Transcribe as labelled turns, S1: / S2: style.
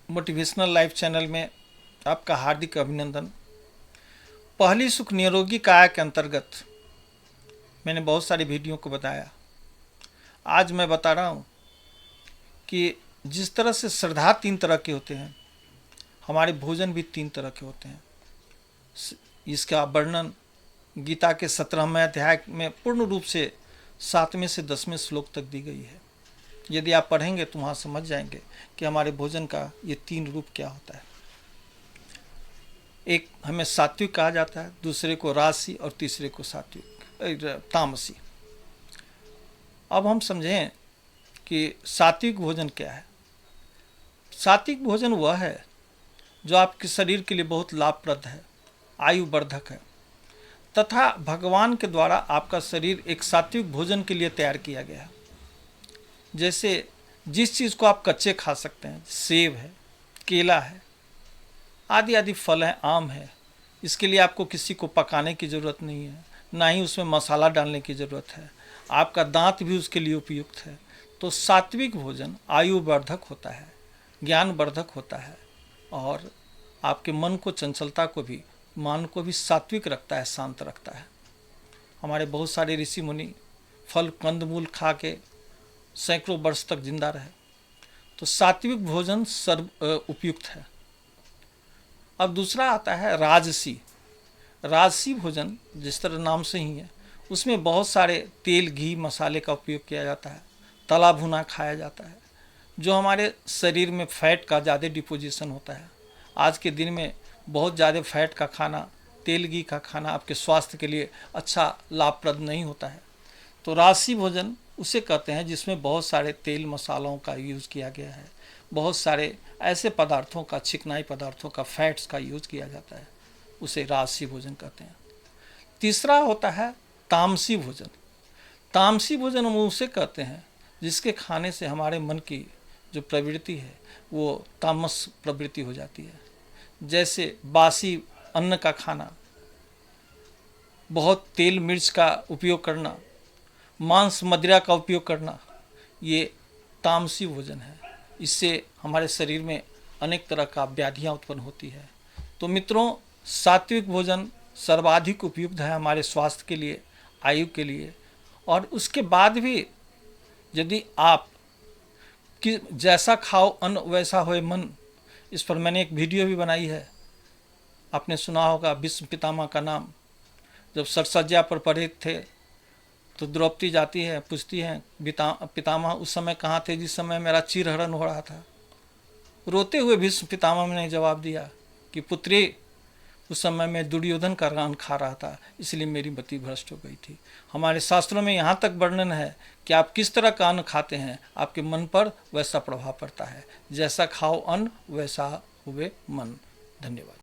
S1: Motivational life channel में आपका हार्दिक अभिनंदन। पहली सुख निरोगी काया के अंतर्गत मैंने बहुत सारी वीडियो को बताया। आज मैं बता रहा हूँ कि जिस तरह से श्रद्धा 3 तरह के होते हैं, हमारे भोजन भी 3 तरह के होते हैं। इसका वर्णन गीता के 17वें अध्याय में पूर्ण रूप से 7वें से 10वें श्लोक तक दी गई है। यदि आप पढ़ेंगे तो वहाँ समझ जाएंगे कि हमारे भोजन का ये 3 रूप क्या होता है। एक हमें सात्विक कहा जाता है, दूसरे को राजसी और तीसरे को तामसी। अब हम समझें कि सात्विक भोजन क्या है। सात्विक भोजन वह है जो आपके शरीर के लिए बहुत लाभप्रद है, आयुवर्धक है, तथा भगवान के द्वारा आपका शरीर एक सात्विक भोजन के लिए तैयार किया गया है। जैसे जिस चीज़ को आप कच्चे खा सकते हैं, सेब है, केला है, आदि आदि फल हैं, आम है, इसके लिए आपको किसी को पकाने की ज़रूरत नहीं है, ना ही उसमें मसाला डालने की ज़रूरत है। आपका दांत भी उसके लिए उपयुक्त है। तो सात्विक भोजन आयुवर्धक होता है, ज्ञानवर्धक होता है और आपके मन को, चंचलता को भी, मान को भी सात्विक रखता है, शांत रखता है। हमारे बहुत सारे ऋषि मुनि फल कंदमूल खा के सैकड़ों वर्ष तक जिंदा रहे। तो सात्विक भोजन उपयुक्त है। अब दूसरा आता है राजसी। राजसी भोजन जिस तरह नाम से ही है, उसमें बहुत सारे तेल, घी, मसाले का उपयोग किया जाता है, तला भुना खाया जाता है, जो हमारे शरीर में फैट का ज़्यादा डिपोजिशन होता है। आज के दिन में बहुत ज़्यादा फैट का खाना, तेल घी का खाना आपके स्वास्थ्य के लिए अच्छा लाभप्रद नहीं होता है। तो राजसी भोजन उसे कहते हैं जिसमें बहुत सारे तेल मसालों का यूज़ किया गया है, बहुत सारे ऐसे पदार्थों का, चिकनाई पदार्थों का, फैट्स का यूज़ किया जाता है, उसे राजसी भोजन कहते हैं। तीसरा होता है तामसी भोजन। तामसी भोजन हम उसे कहते हैं जिसके खाने से हमारे मन की जो प्रवृत्ति है वो तामस प्रवृत्ति हो जाती है। जैसे बासी अन्न का खाना, बहुत तेल मिर्च का उपयोग करना, मांस मदिरा का उपयोग करना, ये तामसी भोजन है। इससे हमारे शरीर में अनेक तरह का व्याधियाँ उत्पन्न होती है। तो मित्रों, सात्विक भोजन सर्वाधिक उपयुक्त है हमारे स्वास्थ्य के लिए, आयु के लिए। और उसके बाद भी यदि आप कि जैसा खाओ अन्न वैसा होए मन, इस पर मैंने एक वीडियो भी बनाई है। आपने सुना होगा भीष्म पितामह का नाम। जब सरसज्जा पर पड़े थे तो द्रौपदी जाती है, पूछती है पितामह उस समय कहाँ थे जिस समय मेरा चीरहरण हो रहा था। रोते हुए भीष्म पितामह ने जवाब दिया कि पुत्री, उस समय मैं दुर्योधन का अन्न खा रहा था, इसलिए मेरी मति भ्रष्ट हो गई थी। हमारे शास्त्रों में यहाँ तक वर्णन है कि आप किस तरह का अन्न खाते हैं, आपके मन पर वैसा प्रभाव पड़ता है। जैसा खाओ अन्न वैसा हुए मन। धन्यवाद।